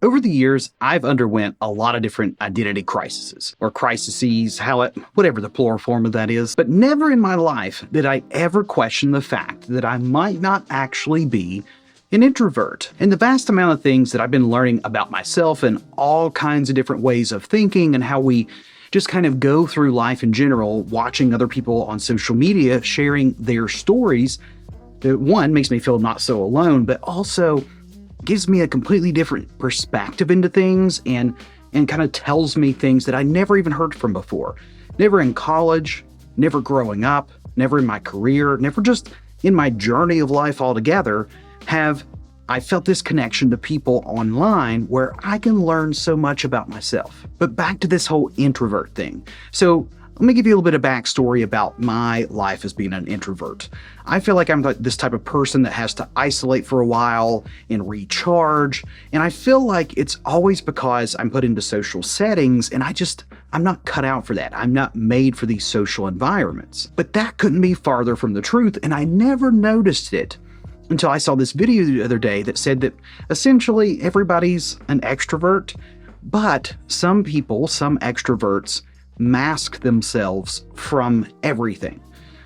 Over the years, I've underwent a lot of different identity crises or crises, whatever the plural form of that is, but never in my life did I ever question the fact that I might not actually be an introvert. And the vast amount of things that I've been learning about myself and all kinds of different ways of thinking and how we just kind of go through life in general, watching other people on social media sharing their stories, that one makes me feel not so alone, but also gives me a completely different perspective into things and kind of tells me things that I never even heard from before. Never in college, never growing up, never in my career, never just in my journey of life altogether have I felt this connection to people online where I can learn so much about myself. But back to this whole introvert thing. So let me give you a little bit of backstory about my life as being an introvert. I feel like I'm this type of person that has to isolate for a while and recharge. And I feel like it's always because I'm put into social settings and I'm not cut out for that. I'm not made for these social environments. But that couldn't be farther from the truth. And I never noticed it until I saw this video the other day that said that essentially everybody's an extrovert, but some people, some extroverts, mask themselves from everything.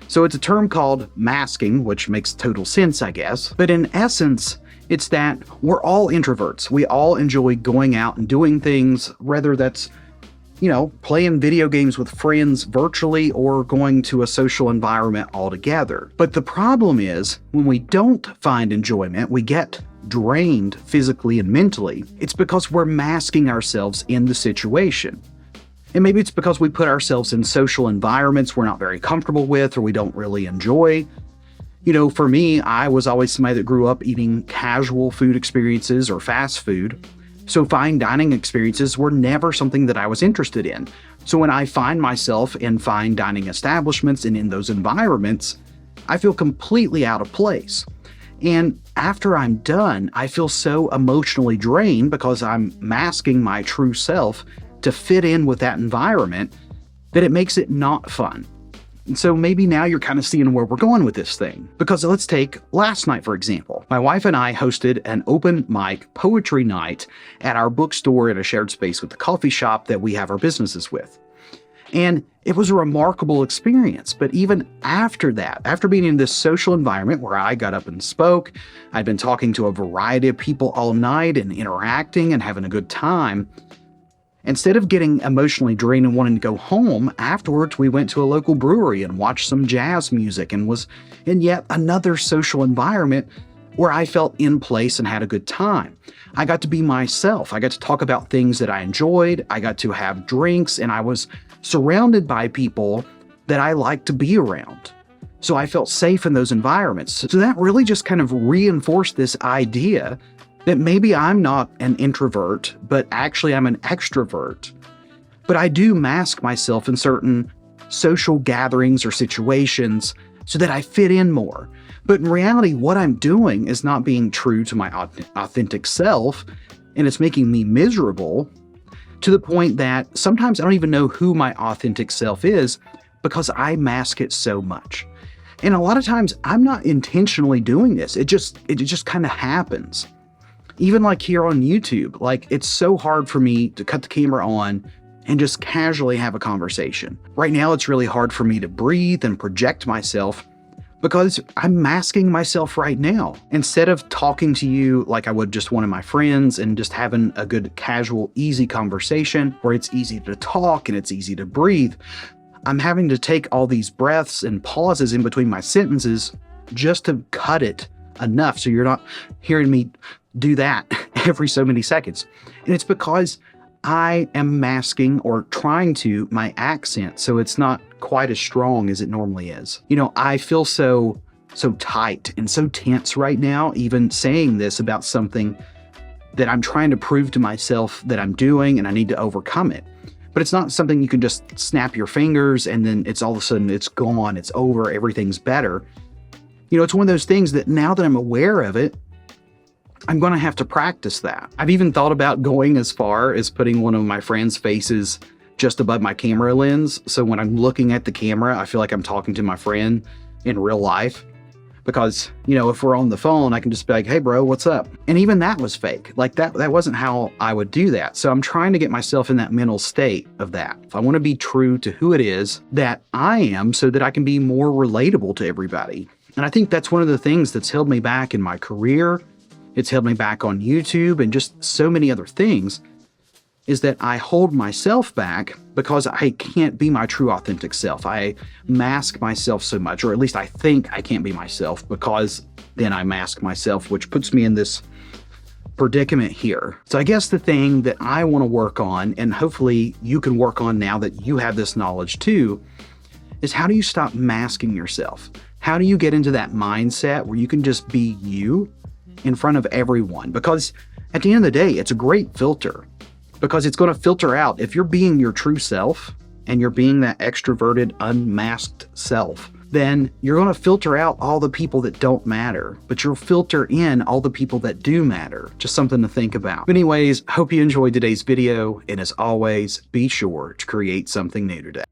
So it's a term called masking, which makes total sense, I guess. But in essence, it's that we're all introverts. We all enjoy going out and doing things, whether that's, playing video games with friends virtually or going to a social environment altogether. But the problem is when we don't find enjoyment, we get drained physically and mentally. It's because we're masking ourselves in the situation. And maybe it's because we put ourselves in social environments we're not very comfortable with or we don't really enjoy. For me, I was always somebody that grew up eating casual food experiences or fast food. So fine dining experiences were never something that I was interested in. So when I find myself in fine dining establishments and in those environments, I feel completely out of place. And after I'm done, I feel so emotionally drained because I'm masking my true self to fit in with that environment that it makes it not fun. And so maybe now you're kind of seeing where we're going with this thing. Because let's take last night, for example. My wife and I hosted an open mic poetry night at our bookstore in a shared space with the coffee shop that we have our businesses with. And it was a remarkable experience. But even after that, after being in this social environment where I got up and spoke, I'd been talking to a variety of people all night and interacting and having a good time. Instead of getting emotionally drained and wanting to go home, afterwards we went to a local brewery and watched some jazz music and was in yet another social environment where I felt in place and had a good time. I got to be myself. I got to talk about things that I enjoyed. I got to have drinks and I was surrounded by people that I like to be around. So I felt safe in those environments. So that really just kind of reinforced this idea that maybe I'm not an introvert, but actually I'm an extrovert. But I do mask myself in certain social gatherings or situations so that I fit in more. But in reality, what I'm doing is not being true to my authentic self, and it's making me miserable to the point that sometimes I don't even know who my authentic self is because I mask it so much. And a lot of times I'm not intentionally doing this. It just kind of happens. Even like here on YouTube, it's so hard for me to cut the camera on and just casually have a conversation. Right now, it's really hard for me to breathe and project myself because I'm masking myself right now. Instead of talking to you like I would just one of my friends and just having a good, casual, easy conversation where it's easy to talk and it's easy to breathe, I'm having to take all these breaths and pauses in between my sentences just to cut it enough so you're not hearing me do that every so many seconds. And it's because I am masking or trying to my accent so it's not quite as strong as it normally is. I feel so tight and so tense right now, even saying this about something that I'm trying to prove to myself that I'm doing and I need to overcome it. But it's not something you can just snap your fingers and then it's all of a sudden it's gone, it's over, everything's better. It's one of those things that now that I'm aware of it, I'm going to have to practice that. I've even thought about going as far as putting one of my friends' faces just above my camera lens. So when I'm looking at the camera, I feel like I'm talking to my friend in real life. Because, if we're on the phone, I can just be like, hey, bro, what's up? And even that was fake. Like that wasn't how I would do that. So I'm trying to get myself in that mental state of that. If I want to be true to who it is that I am so that I can be more relatable to everybody. And I think that's one of the things that's held me back in my career. It's held me back on YouTube and just so many other things, is that I hold myself back because I can't be my true authentic self. I mask myself so much, or at least I think I can't be myself because then I mask myself, which puts me in this predicament here. So I guess the thing that I want to work on, and hopefully you can work on now that you have this knowledge too, is how do you stop masking yourself? How do you get into that mindset where you can just be you in front of everyone? Because at the end of the day, it's a great filter. Because it's going to filter out, if you're being your true self and you're being that extroverted, unmasked self, then you're going to filter out all the people that don't matter, but you'll filter in all the people that do matter. Just something to think about. Anyways, hope you enjoyed today's video. And as always, be sure to create something new today.